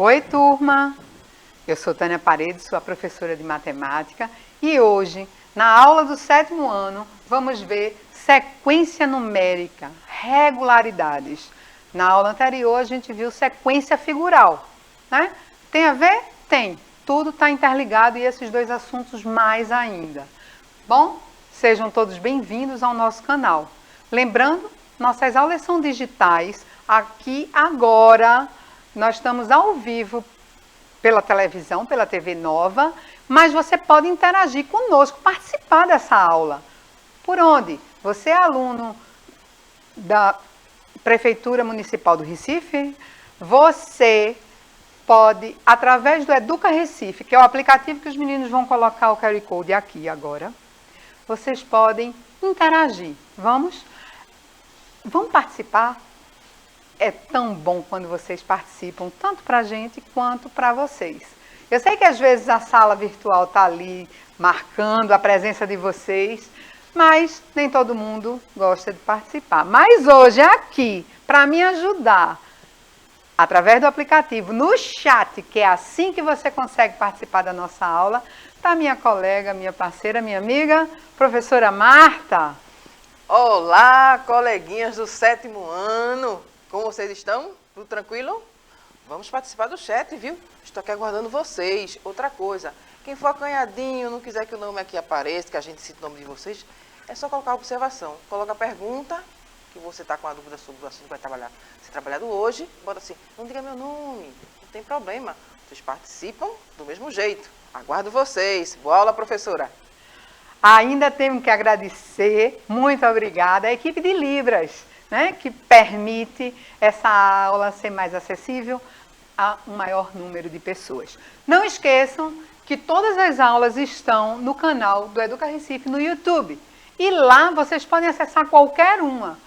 Oi, turma! Eu sou Tânia Paredes, sua professora de matemática e hoje, na aula do 7º ano, vamos ver sequência numérica, regularidades. Na aula anterior, a gente viu sequência figural, né? Tem a ver? Tem. Tudo está interligado e esses dois assuntos mais ainda. Bom, sejam todos bem-vindos ao nosso canal. Lembrando, nossas aulas são digitais, aqui agora. Nós estamos ao vivo pela televisão, pela TV Nova, mas você pode interagir conosco, participar dessa aula. Por onde? Você é aluno da Prefeitura Municipal do Recife? Você pode, através do Educa Recife, que é o aplicativo que os meninos vão colocar o QR Code aqui agora, vocês podem interagir. Vamos participar? É tão bom quando vocês participam, tanto para a gente quanto para vocês. Eu sei que às vezes a sala virtual está ali marcando a presença de vocês, mas nem todo mundo gosta de participar. Mas hoje aqui, para me ajudar, através do aplicativo, no chat, que é assim que você consegue participar da nossa aula, está minha colega, minha parceira, minha amiga, professora Marta. Olá, coleguinhas do 7º ano. Como vocês estão? Tudo tranquilo? Vamos participar do chat, viu? Estou aqui aguardando vocês. Outra coisa, quem for acanhadinho, não quiser que o nome aqui apareça, que a gente cite o nome de vocês, é só colocar a observação. Coloca a pergunta, que você está com a dúvida sobre o assunto que vai ser trabalhado hoje. Bota assim, não diga meu nome, não tem problema. Vocês participam do mesmo jeito. Aguardo vocês. Boa aula, professora. Ainda temos que agradecer, muito obrigada, a equipe de Libras, né, que permite essa aula ser mais acessível a um maior número de pessoas. Não esqueçam que todas as aulas estão no canal do Educa Recife no YouTube. E lá vocês podem acessar qualquer uma.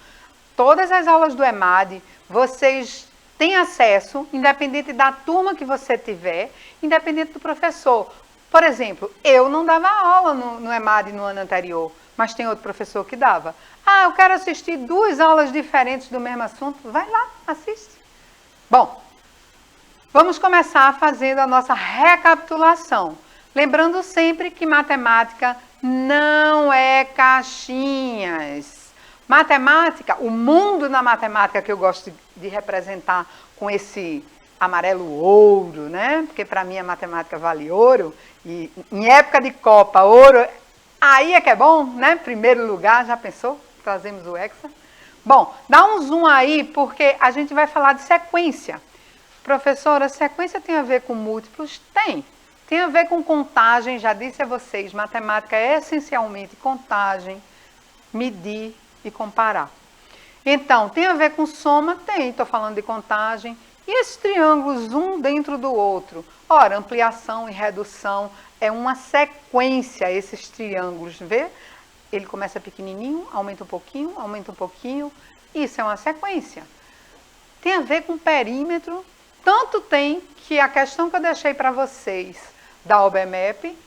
Todas as aulas do EMAD, vocês têm acesso, independente da turma que você tiver, independente do professor. Por exemplo, eu não dava aula no EMAD no ano anterior, mas tem outro professor que dava. Ah, eu quero assistir 2 aulas diferentes do mesmo assunto. Vai lá, assiste. Bom, vamos começar fazendo a nossa recapitulação. Lembrando sempre que matemática não é caixinhas. Matemática, o mundo na matemática que eu gosto de representar com esse amarelo ouro, né? Porque para mim a matemática vale ouro. E em época de Copa, ouro, aí é que é bom, né? Primeiro lugar, já pensou? Trazemos o Hexa. Bom, dá um zoom aí, porque a gente vai falar de sequência. Professora, sequência tem a ver com múltiplos? Tem. Tem a ver com contagem, já disse a vocês, matemática é essencialmente contagem, medir e comparar. Então, tem a ver com soma? Tem, estou falando de contagem. E esses triângulos, um dentro do outro? Ora, ampliação e redução é uma sequência, esses triângulos, vê? Ele começa pequenininho, aumenta um pouquinho, isso é uma sequência. Tem a ver com perímetro, tanto tem que a questão que eu deixei para vocês da OBMEP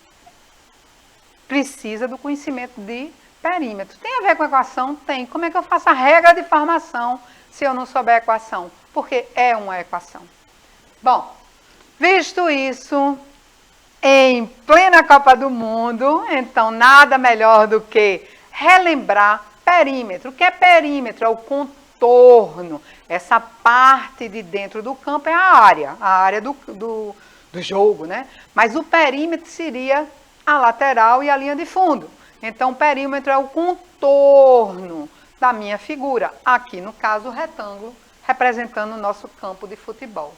precisa do conhecimento de perímetro. Tem a ver com equação? Tem. Como é que eu faço a regra de formação se eu não souber a equação? Porque é uma equação. Bom, visto isso, em plena Copa do Mundo, então nada melhor do que relembrar perímetro. O que é perímetro? É o contorno. Essa parte de dentro do campo é a área do jogo, né? Mas o perímetro seria a lateral e a linha de fundo. Então, o perímetro é o contorno da minha figura. Aqui, no caso, o retângulo, representando o nosso campo de futebol.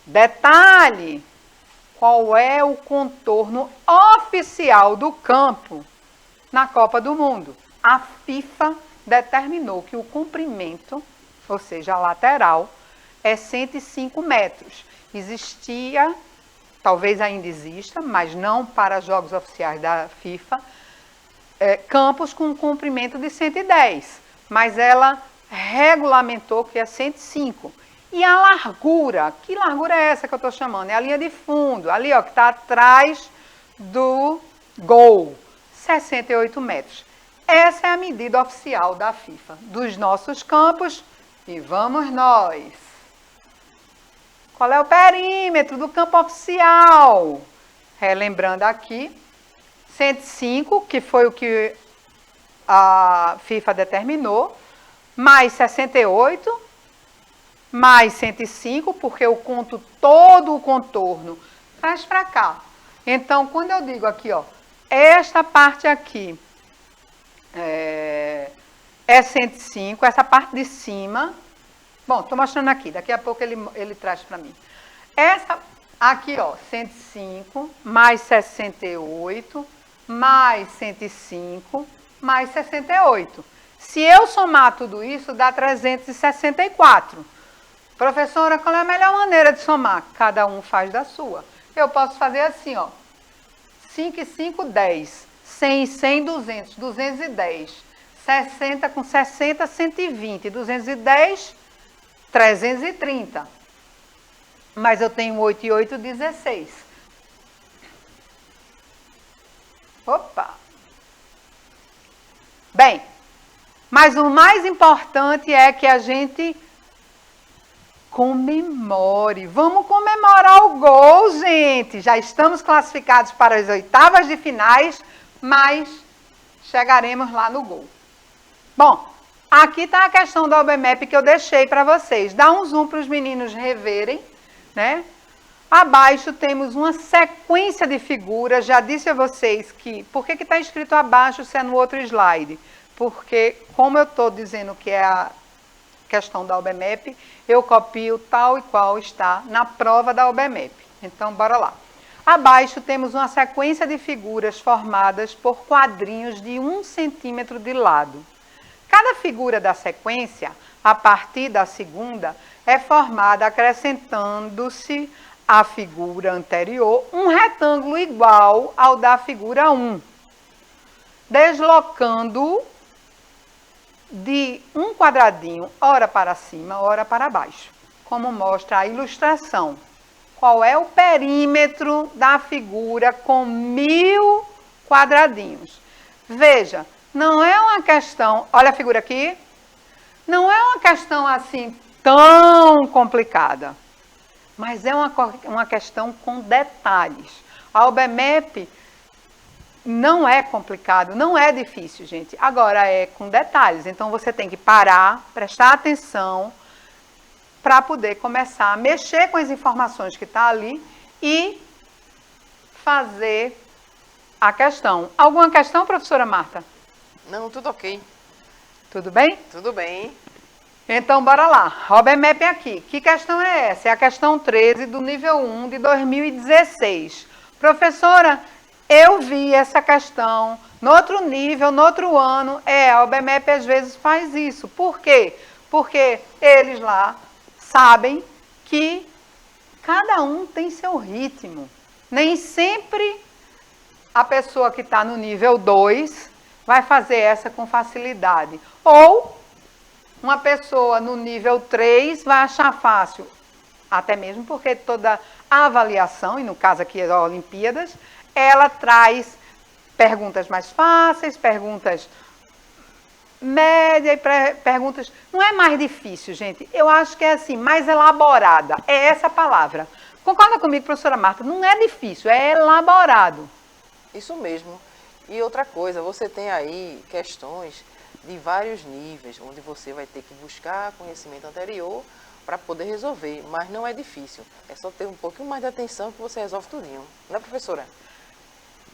Detalhe, qual é o contorno oficial do campo na Copa do Mundo? A FIFA determinou que o comprimento, ou seja, a lateral, é 105 metros. Existia, talvez ainda exista, mas não para jogos oficiais da FIFA, campos com um comprimento de 110, mas ela regulamentou que é 105. E a largura, que largura é essa que eu estou chamando? É a linha de fundo, ali ó, que está atrás do gol, 68 metros. Essa é a medida oficial da FIFA, dos nossos campos, e vamos nós. Qual é o perímetro do campo oficial? Relembrando aqui, 105, que foi o que a FIFA determinou, mais 68, mais 105, porque eu conto todo o contorno, traz para cá. Então, quando eu digo aqui, ó, esta parte aqui é 105, essa parte de cima, bom, estou mostrando aqui, daqui a pouco ele traz para mim. Essa aqui, ó, 105, mais 68, mais 105, mais 68. Se eu somar tudo isso, dá 364. Professora, qual é a melhor maneira de somar? Cada um faz da sua. Eu posso fazer assim, ó. 5 e 5, 10. 100 e 100, 200. 210. 60 com 60, 120. 210, 330. Mas eu tenho 8 e 8, 16. Opa! Bem, mas o mais importante é que a gente comemore. Vamos comemorar o gol, gente. Já estamos classificados para as oitavas de finais, mas chegaremos lá no gol. Bom, aqui está a questão do OBMEP que eu deixei para vocês. Dá um zoom para os meninos reverem, né? Abaixo temos uma sequência de figuras. Já disse a vocês que... Por que está escrito abaixo se é no outro slide? Porque, como eu estou dizendo que é a questão da OBMEP, eu copio tal e qual está na prova da OBMEP. Então, bora lá. Abaixo temos uma sequência de figuras formadas por quadrinhos de 1 centímetro de lado. Cada figura da sequência, a partir da segunda, é formada acrescentando-se à figura anterior um retângulo igual ao da figura 1, deslocando de um quadradinho, ora para cima, ora para baixo, como mostra a ilustração. Qual é o perímetro da figura com 1000 quadradinhos? Veja, não é uma questão, olha a figura aqui, não é uma questão assim tão complicada, mas é uma questão com detalhes. A OBMEP não é complicado, não é difícil, gente. Agora é com detalhes, então você tem que parar, prestar atenção para poder começar a mexer com as informações que está ali e fazer a questão. Alguma questão, professora Marta? Não, tudo ok. Tudo bem? Tudo bem. Então, bora lá. OBMEP é aqui. Que questão é essa? É a questão 13 do nível 1 de 2016. Professora, eu vi essa questão no outro nível, no outro ano. A OBMEP às vezes faz isso. Por quê? Porque eles lá sabem que cada um tem seu ritmo. Nem sempre a pessoa que está no nível 2 vai fazer essa com facilidade. Ou uma pessoa no nível 3 vai achar fácil. Até mesmo porque toda a avaliação, e no caso aqui as Olimpíadas, ela traz perguntas mais fáceis, perguntas médias e perguntas... Não é mais difícil, gente. Eu acho que é assim, mais elaborada. É essa a palavra. Concorda comigo, professora Marta? Não é difícil, é elaborado. Isso mesmo. E outra coisa, você tem aí questões de vários níveis, onde você vai ter que buscar conhecimento anterior para poder resolver, mas não é difícil. É só ter um pouquinho mais de atenção que você resolve tudinho. Não é, professora?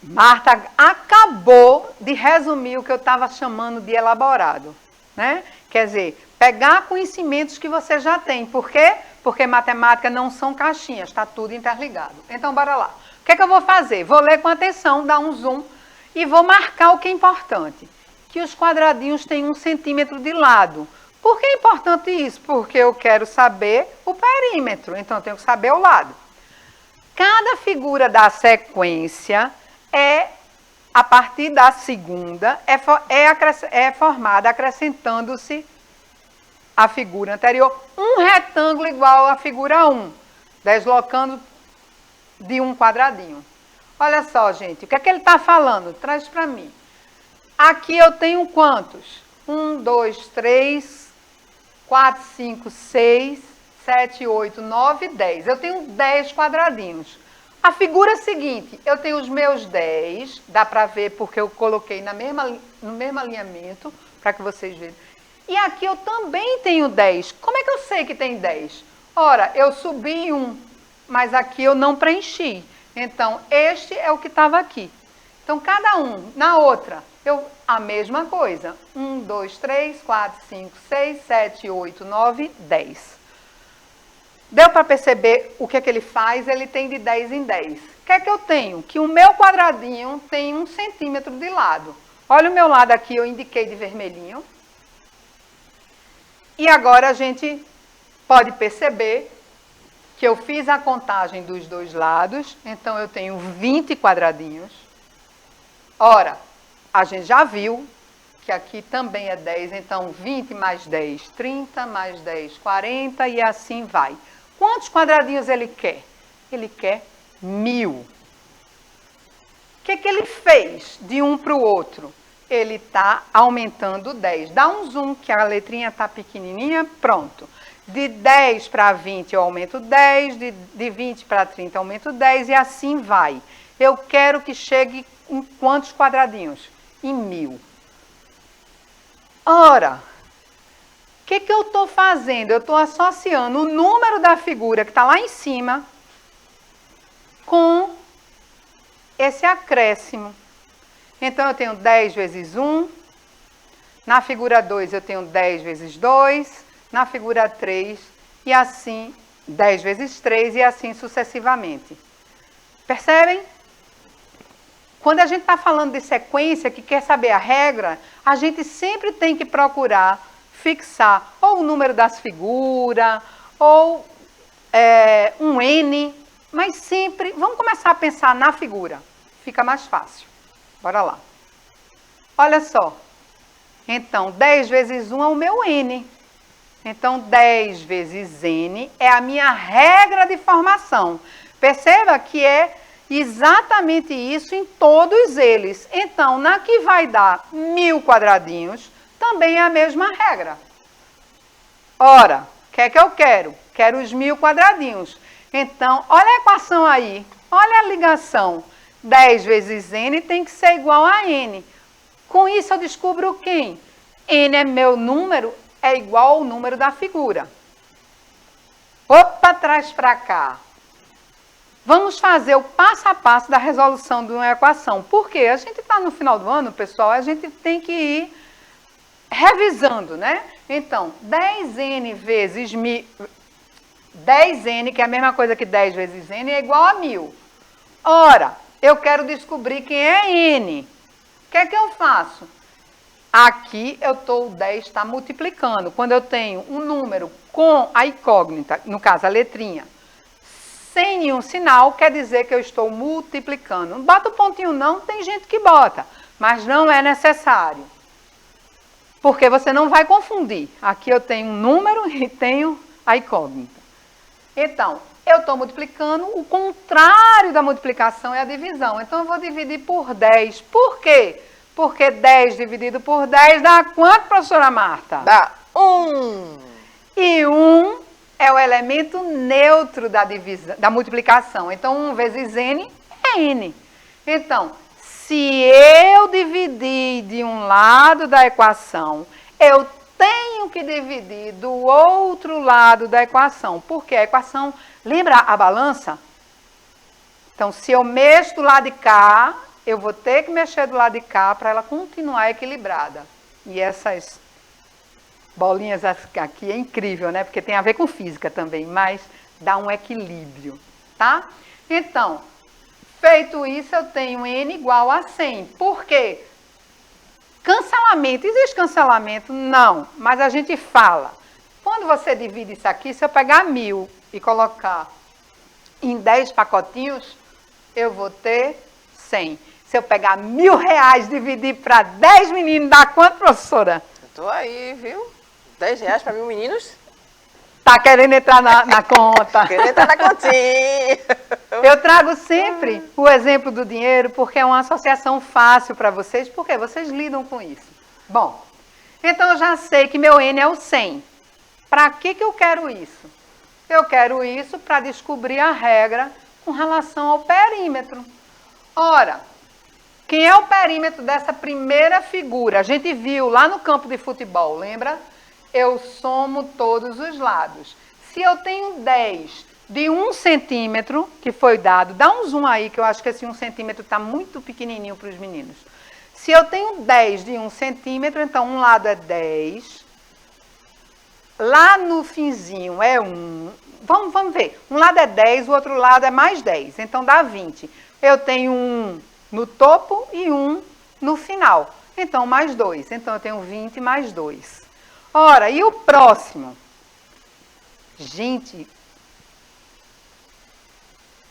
Marta acabou de resumir o que eu estava chamando de elaborado, né? Quer dizer, pegar conhecimentos que você já tem. Por quê? Porque matemática não são caixinhas, está tudo interligado. Então, bora lá. O que é que eu vou fazer? Vou ler com atenção, dar um zoom e vou marcar o que é importante. Que os quadradinhos têm 1 centímetro de lado. Por que é importante isso? Porque eu quero saber o perímetro, então eu tenho que saber o lado. Cada figura da sequência a partir da segunda, é formada acrescentando-se à figura anterior um retângulo igual à figura 1, deslocando de um quadradinho. Olha só, gente, o que é que ele está falando? Traz para mim. Aqui eu tenho quantos? 1, 2, 3, 4, 5, 6, 7, 8, 9, 10. Eu tenho 10 quadradinhos. A figura seguinte, eu tenho os meus 10, dá para ver porque eu coloquei no mesmo alinhamento, para que vocês vejam. E aqui eu também tenho 10. Como é que eu sei que tem 10? Ora, eu subi um, mas aqui eu não preenchi. Então, este é o que estava aqui. Então, cada um, na outra, a mesma coisa. 1, 2, 3, 4, 5, 6, 7, 8, 9, 10. Deu para perceber o que é que ele faz? Ele tem de 10 em 10. O que é que eu tenho? Que o meu quadradinho tem 1 centímetro de lado. Olha o meu lado aqui, eu indiquei de vermelhinho. E agora a gente pode perceber que eu fiz a contagem dos dois lados. Então, eu tenho 20 quadradinhos. Ora, a gente já viu que aqui também é 10. Então, 20 mais 10, 30, mais 10, 40 e assim vai. Quantos quadradinhos ele quer? Ele quer 1000. O que ele fez de um para o outro? Ele está aumentando 10. Dá um zoom, que a letrinha está pequenininha, pronto. De 10 para 20 eu aumento 10, de 20 para 30 eu aumento 10 e assim vai. Eu quero que chegue em quantos quadradinhos? Em 1000. Ora, o que eu estou fazendo? Eu estou associando o número da figura que está lá em cima com esse acréscimo. Então, eu tenho 10 vezes 1. Na figura 2, eu tenho 10 vezes 2. Na figura 3, e assim, 10 vezes 3 e assim sucessivamente. Percebem? Quando a gente está falando de sequência, que quer saber a regra, a gente sempre tem que procurar fixar ou o número das figuras, ou um N, mas sempre, vamos começar a pensar na figura, fica mais fácil. Bora lá. Olha só. Então, 10 vezes 1 é o meu N. Então, 10 vezes N é a minha regra de formação. Perceba que é exatamente isso em todos eles. Então, na que vai dar 1000 quadradinhos, também é a mesma regra. Ora, o que é que eu quero? Quero os 1000 quadradinhos. Então, olha a equação aí. Olha a ligação. 10 vezes N tem que ser igual a N. Com isso, eu descubro quem? N é meu número, é igual ao número da figura. Opa, traz para cá. Vamos fazer o passo a passo da resolução de uma equação. Por quê? A gente está no final do ano, pessoal, a gente tem que ir revisando, né? Então, 10N vezes 1000, 10N, que é a mesma coisa que 10 vezes N, é igual a 1000. Ora, eu quero descobrir quem é N. O que é que eu faço? Aqui o 10 está multiplicando. Quando eu tenho um número com a incógnita, no caso a letrinha, sem nenhum sinal, quer dizer que eu estou multiplicando. Não bota o pontinho não, tem gente que bota, mas não é necessário. Porque você não vai confundir. Aqui eu tenho um número e tenho a incógnita. Então, eu estou multiplicando, o contrário da multiplicação é a divisão. Então, eu vou dividir por 10. Por quê? Porque 10 dividido por 10 dá quanto, professora Marta? Dá 1. E 1 é o elemento neutro da divisão, da multiplicação. Então, 1 vezes N é N. Então, se eu dividir de um lado da equação, eu tenho que dividir do outro lado da equação. Porque a equação, lembra a balança? Então, se eu mexo do lado de cá, eu vou ter que mexer do lado de cá para ela continuar equilibrada. E essas bolinhas aqui é incrível, né? Porque tem a ver com física também, mas dá um equilíbrio, tá? Então, feito isso, eu tenho N igual a 100. Por quê? Cancelamento. Existe cancelamento? Não, mas a gente fala. Quando você divide isso aqui, se eu pegar 1000 e colocar em 10 pacotinhos, eu vou ter 100. Se eu pegar R$1.000 e dividir para 10 meninos, dá quanto, professora? Eu tô aí, viu? R$10 para 1000 meninos? Tá querendo entrar na conta. Querendo entrar na continha. Eu trago sempre o exemplo do dinheiro, porque é uma associação fácil para vocês, porque vocês lidam com isso. Bom, então eu já sei que meu N é o 100. Para que eu quero isso? Eu quero isso para descobrir a regra com relação ao perímetro. Ora, quem é o perímetro dessa primeira figura? A gente viu lá no campo de futebol, lembra? Eu somo todos os lados. Se eu tenho 10 de 1 centímetro, que foi dado, dá um zoom aí, que eu acho que esse 1 centímetro está muito pequenininho para os meninos. Se eu tenho 10 de 1 centímetro, então um lado é 10. Lá no finzinho é 1. Vamos ver. Um lado é 10, o outro lado é mais 10. Então dá 20. Eu tenho 1 no topo e 1 no final. Então mais 2. Então eu tenho 20 mais 2. Ora, e o próximo? Gente,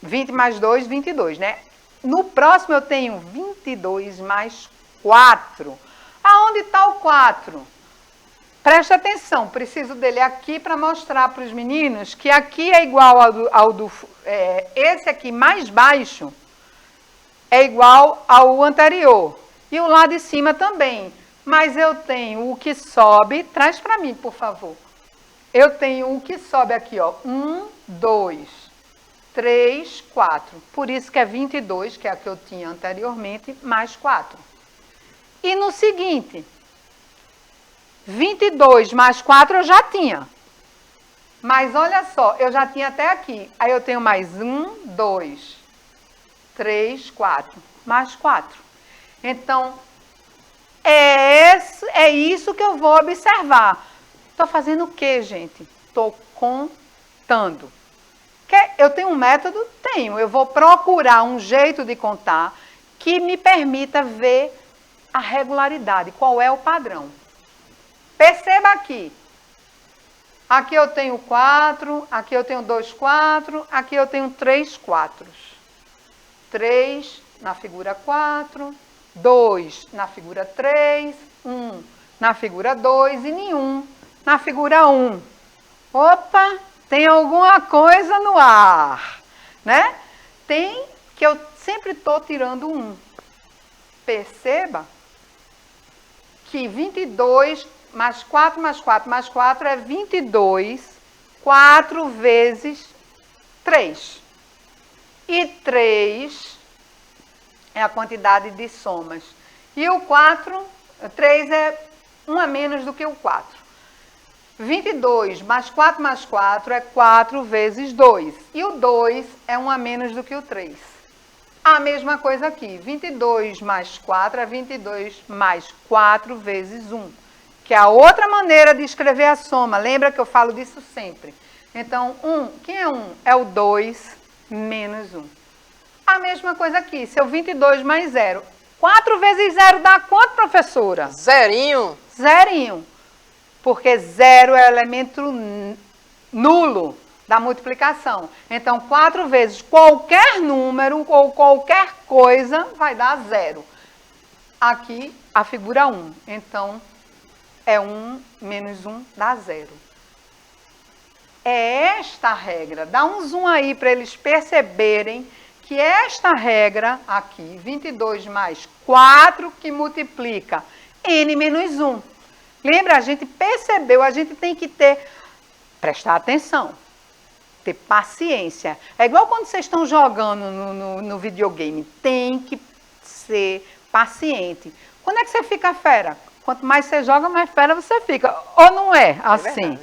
20 mais 2, 22, né? No próximo eu tenho 22 mais 4. Aonde está o 4? Presta atenção, preciso dele aqui para mostrar para os meninos que aqui é igual ao do esse aqui mais baixo é igual ao anterior. E o lado de cima também. Mas eu tenho o que sobe, traz para mim, por favor. Eu tenho o que sobe aqui, ó. 1, 2, 3, 4. Por isso que é 22, que é a que eu tinha anteriormente, mais 4. E no seguinte, 22 mais 4 eu já tinha. Mas olha só, eu já tinha até aqui. Aí eu tenho mais 1, 2, 3, 4. Mais 4. Então, é isso que eu vou observar. Estou fazendo o quê, gente? Estou contando. Eu tenho um método? Tenho. Eu vou procurar um jeito de contar que me permita ver a regularidade. Qual é o padrão? Perceba aqui. Aqui eu tenho 4, aqui eu tenho 2, 4, aqui eu tenho 3, 4. 3 na figura 4, 2 na figura 3, 1 na figura 2 e nenhum na figura 1. Opa, tem alguma coisa no ar, né? Tem que eu sempre estou tirando 1. Perceba que 22 mais 4 mais 4 mais 4 é 22, 4 vezes 3. E 3 é a quantidade de somas. E o 3 é 1 a menos do que o 4. 22 mais 4 é 4 vezes 2. E o 2 é 1 a menos do que o 3. A mesma coisa aqui. 22 mais 4 é 22 mais 4 vezes 1. Que é a outra maneira de escrever a soma. Lembra que eu falo disso sempre. Então, 1. Quem é 1? É o 2 menos 1. A mesma coisa aqui. Se eu 22 mais 0. 4 vezes 0 dá quanto, professora? Zerinho. Zerinho. Porque 0 é o elemento nulo da multiplicação. Então, 4 vezes qualquer número ou qualquer coisa vai dar 0. Aqui, a figura 1. Então, é 1 menos 1 dá 0. É esta a regra. Dá um zoom aí para eles perceberem que esta regra aqui, 22 mais 4, que multiplica n menos 1. Lembra? A gente percebeu, a gente tem que prestar atenção, ter paciência. É igual quando vocês estão jogando no videogame, tem que ser paciente. Quando é que você fica fera? Quanto mais você joga, mais fera você fica. Ou não é assim?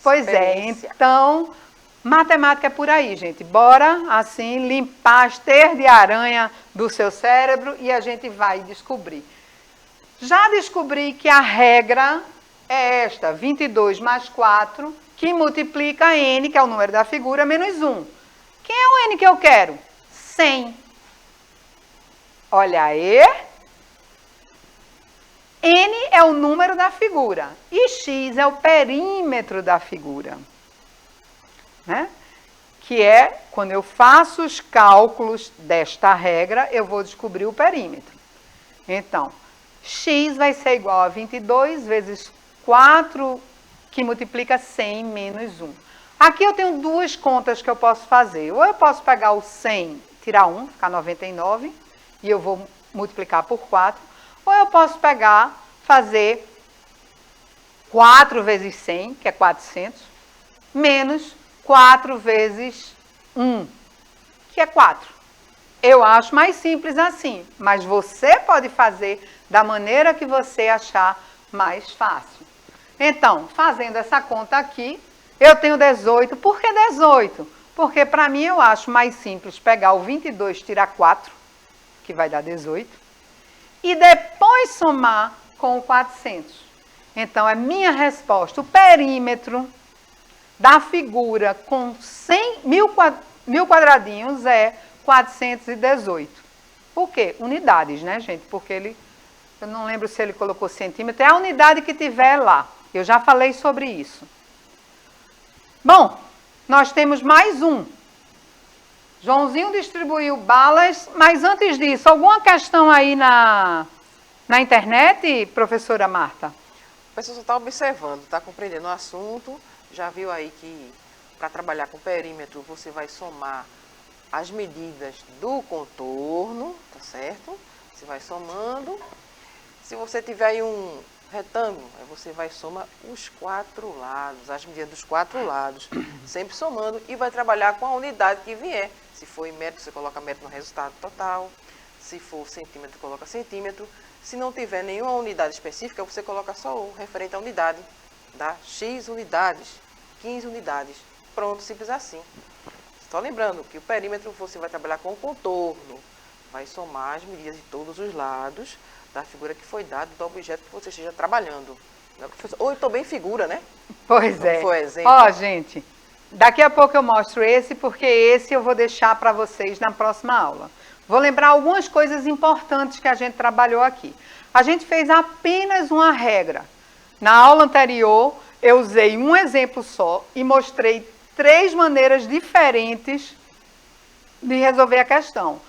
Pois é, então, matemática é por aí, gente. Bora, assim, limpar as teias de aranha do seu cérebro e a gente vai descobrir. Já descobri que a regra é esta, 22 mais 4, que multiplica n, que é o número da figura, menos 1. Quem é o n que eu quero? 100. Olha aí. N é o número da figura e x é o perímetro da figura, né? Que é, quando eu faço os cálculos desta regra, eu vou descobrir o perímetro. Então, x vai ser igual a 22 vezes 4, que multiplica 100 menos 1. Aqui eu tenho duas contas que eu posso fazer. Ou eu posso pegar o 100, tirar 1, ficar 99, e eu vou multiplicar por 4. Ou eu posso fazer 4 vezes 100, que é 400, menos 4 vezes 1, que é 4. Eu acho mais simples assim, mas você pode fazer da maneira que você achar mais fácil. Então, fazendo essa conta aqui, eu tenho 18. Por que 18? Porque para mim eu acho mais simples pegar o 22 tirar 4, que vai dar 18, e depois somar com o 400. Então, é minha resposta. O perímetro da figura com 1.000 quadradinhos é 418. Por quê? Unidades, né, gente? Porque eu não lembro se ele colocou centímetro, é a unidade que tiver lá. Eu já falei sobre isso. Bom, nós temos mais um. Joãozinho distribuiu balas, mas antes disso, alguma questão aí na internet, professora Marta? O pessoal só está observando, está compreendendo o assunto, já viu aí que para trabalhar com perímetro você vai somar as medidas do contorno, tá certo? Você vai somando. Se você tiver aí um retângulo, aí você vai somar os 4 lados, as medidas dos 4 lados, sempre somando e vai trabalhar com a unidade que vier. Se for em metro, você coloca metro no resultado total. Se for centímetro, coloca centímetro. Se não tiver nenhuma unidade específica, você coloca só o referente à unidade. Dá X unidades, 15 unidades. Pronto, simples assim. Só lembrando que o perímetro você vai trabalhar com o contorno. Vai somar as medidas de todos os lados da figura que foi dada, do objeto que você esteja trabalhando. Ou então bem figura, né? Pois é. Foi exemplo. Ó, gente, daqui a pouco eu mostro esse, porque esse eu vou deixar para vocês na próxima aula. Vou lembrar algumas coisas importantes que a gente trabalhou aqui. A gente fez apenas uma regra. Na aula anterior, eu usei um exemplo só e mostrei 3 maneiras diferentes de resolver a questão.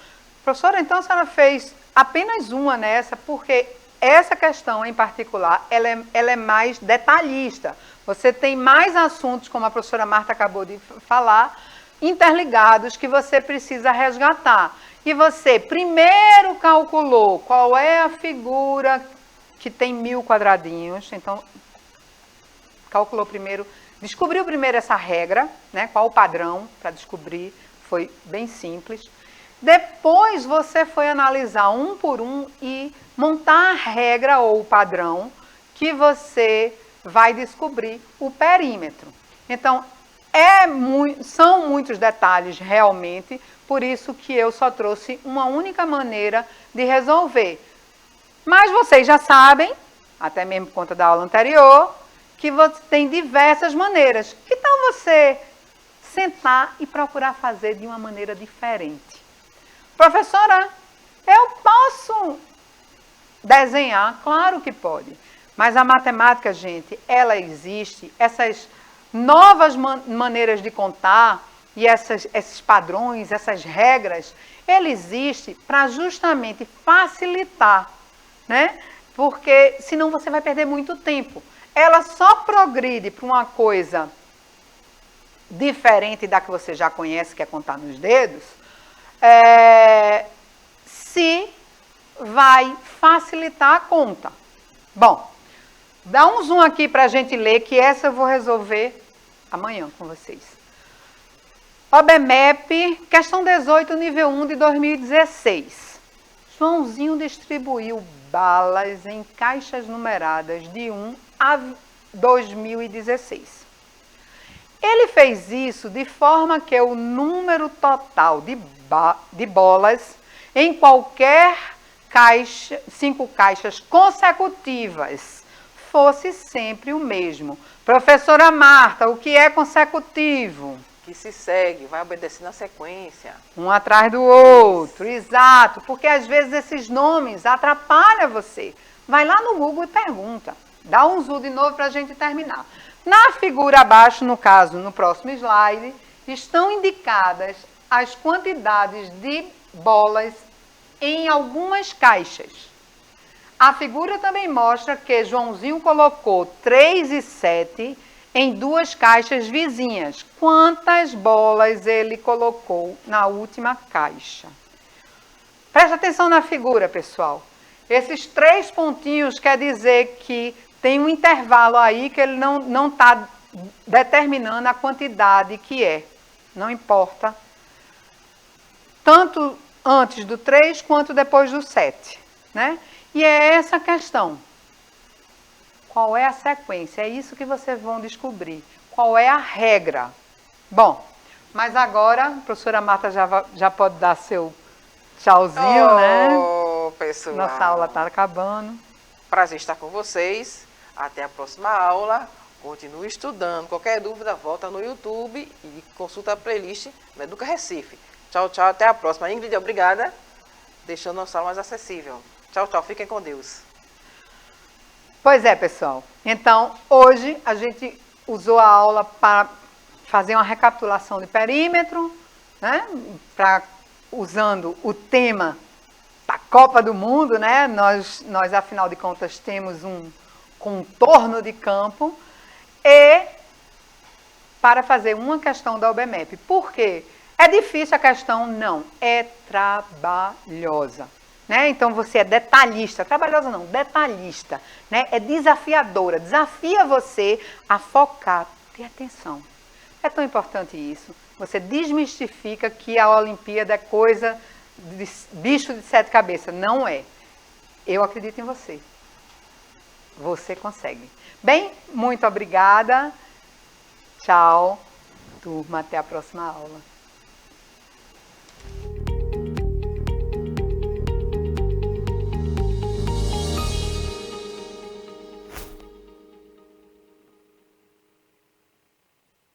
Professora, então a senhora fez apenas uma nessa, porque essa questão em particular, ela é mais detalhista. Você tem mais assuntos, como a professora Marta acabou de falar, interligados que você precisa resgatar. E você primeiro calculou qual é a figura que tem 1000 quadradinhos. Então, calculou primeiro, descobriu primeiro essa regra, né? Qual o padrão para descobrir, foi bem simples. Depois você foi analisar um por um e montar a regra ou o padrão que você vai descobrir o perímetro. Então, são muitos detalhes realmente, por isso que eu só trouxe uma única maneira de resolver. Mas vocês já sabem, até mesmo por conta da aula anterior, que você tem diversas maneiras. Que tal você sentar e procurar fazer de uma maneira diferente? Professora, eu posso desenhar? Claro que pode. Mas a matemática, gente, ela existe. Essas novas maneiras de contar e esses padrões, essas regras, ele existe para justamente facilitar, né? Porque senão você vai perder muito tempo. Ela só progride para uma coisa diferente da que você já conhece, que é contar nos dedos, se vai facilitar a conta. Bom, dá um zoom aqui para a gente ler, que essa eu vou resolver amanhã com vocês. OBMEP, questão 18, nível 1 de 2016. Joãozinho distribuiu balas em caixas numeradas de 1 a 2016. Ele fez isso de forma que o número total de bolas em qualquer caixa, 5 caixas consecutivas, fosse sempre o mesmo. Professora Marta, o que é consecutivo? Que se segue, vai obedecer na sequência. Um atrás do outro, exato. Porque às vezes esses nomes atrapalham você. Vai lá no Google e pergunta. Dá um zoom de novo para a gente terminar. Na figura abaixo, no caso, no próximo slide, estão indicadas as quantidades de bolas em algumas caixas. A figura também mostra que Joãozinho colocou 3 e 7 em 2 caixas vizinhas. Quantas bolas ele colocou na última caixa? Presta atenção na figura, pessoal. Esses 3 pontinhos quer dizer que tem um intervalo aí que ele não está determinando a quantidade que é. Não importa. Tanto antes do 3 quanto depois do 7. Né? E é essa a questão. Qual é a sequência? É isso que vocês vão descobrir. Qual é a regra? Bom, mas agora a professora Marta já pode dar seu tchauzinho, né? Pessoal. Nossa aula está acabando. Prazer estar com vocês. Até a próxima aula. Continue estudando. Qualquer dúvida, volta no YouTube e consulta a playlist no Educa Recife. Tchau, tchau. Até a próxima. Ingrid, obrigada. Deixando nossa aula mais acessível. Tchau, tchau. Fiquem com Deus. Pois é, pessoal. Então, hoje a gente usou a aula para fazer uma recapitulação de perímetro, né? Usando o tema da Copa do Mundo, né? Nós, afinal de contas, temos um contorno de campo e para fazer uma questão da OBMEP. Por quê? É difícil a questão? Não. É trabalhosa. Né? Então você é detalhista, trabalhosa não, detalhista, né? É desafiadora, desafia você a focar, ter atenção. É tão importante isso. Você desmistifica que a Olimpíada é coisa de bicho de 7 cabeças. Não é. Eu acredito em você. Você consegue. Bem, muito obrigada. Tchau, turma. Até a próxima aula.